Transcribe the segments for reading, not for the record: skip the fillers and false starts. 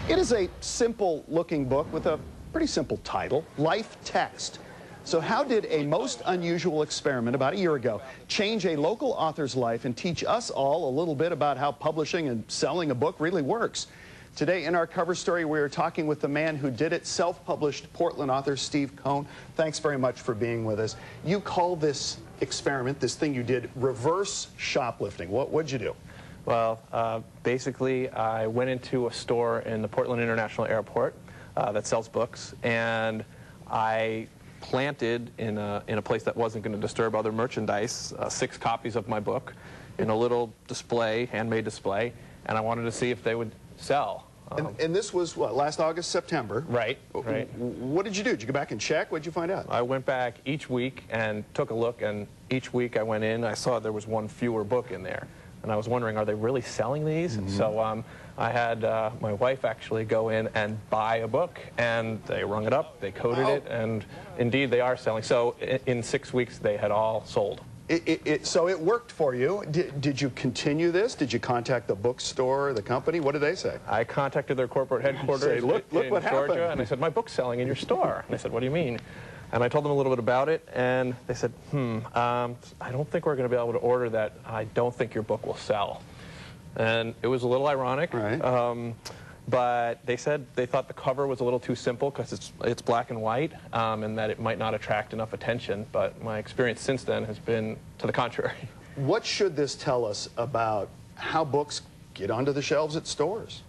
It is a simple-looking book with a pretty simple title, LifeText. So how did a most unusual experiment about a year ago change a local author's life and teach us all a little bit about how publishing and selling a book really works? Today in our cover story, we are talking with the man who did it, self-published Portland author Steve Cohn. Thanks very much for being with us. You call this experiment, this thing you did, reverse shoplifting. What'd you do? Well, basically, I went into a store in the Portland International Airport that sells books, and I planted in a place that wasn't going to disturb other merchandise 6 copies of my book in a little display, handmade display, and I wanted to see if they would sell. And this was, what, last August, September? Right, right. What did you do? Did you go back and check? What did you find out? I went back each week and took a look, and each week I went in, I saw there was one fewer book in there. And I was wondering, are they really selling these? Mm-hmm. So I had my wife actually go in and buy a book, and they rung it up, they coded it, and indeed they are selling. So in 6 weeks they had all sold. So it worked for you. Did you continue this? Did you contact the bookstore, the company? What did they say? I contacted their corporate headquarters look in what Georgia, happened. and I said, my book's selling in your store. And they said, what do you mean? And I told them a little bit about it, and they said, I don't think we're going to be able to order that. I don't think your book will sell. And it was a little ironic. Right. But they said they thought the cover was a little too simple because it's black and white, and that it might not attract enough attention. But my experience since then has been to the contrary. What should this tell us about how books get onto the shelves at stores?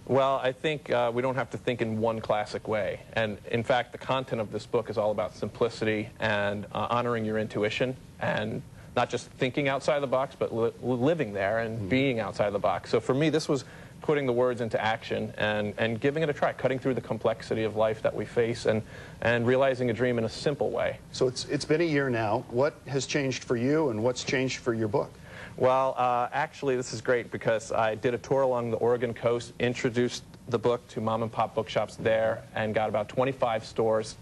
Well, I think we don't have to think in one classic way. And in fact, the content of this book is all about simplicity and honoring your intuition, and not just thinking outside the box, but living there and being outside the box. So for me, this was putting the words into action and giving it a try, cutting through the complexity of life that we face and realizing a dream in a simple way. So it's been a year now. What has changed for you, and what's changed for your book? Well, actually, this is great because I did a tour along the Oregon coast, introduced the book to mom-and-pop bookshops there, and got about 25 stores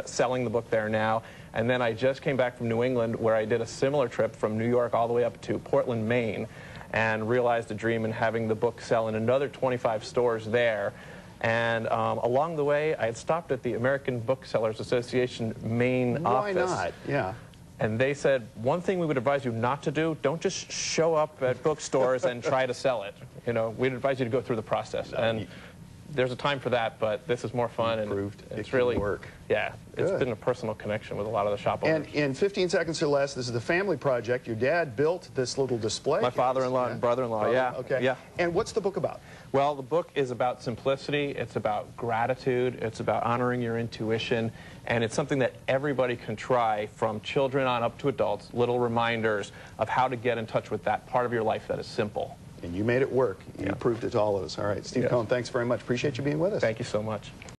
selling the book there now. And then I just came back from New England, where I did a similar trip from New York all the way up to Portland, Maine, and realized a dream in having the book sell in another 25 stores there. And along the way, I had stopped at the American Booksellers Association main office. Why not? Yeah. And they said, one thing we would advise you not to do, don't just show up at bookstores and try to sell it. You know, we'd advise you to go through the process. And there's a time for that, but this is more fun. And it's really work. Yeah, it's been a personal connection with a lot of the shop owners. And in 15 seconds or less, this is the family project. Your dad built this little display. My father-in-law and brother-in-law, yeah. Okay. Yeah. And what's the book about? Well, the book is about simplicity, it's about gratitude, it's about honoring your intuition, and it's something that everybody can try, from children on up to adults, little reminders of how to get in touch with that part of your life that is simple. And you made it work. You proved it to all of us. All right, Steve Cohn, thanks very much. Appreciate you being with us. Thank you so much.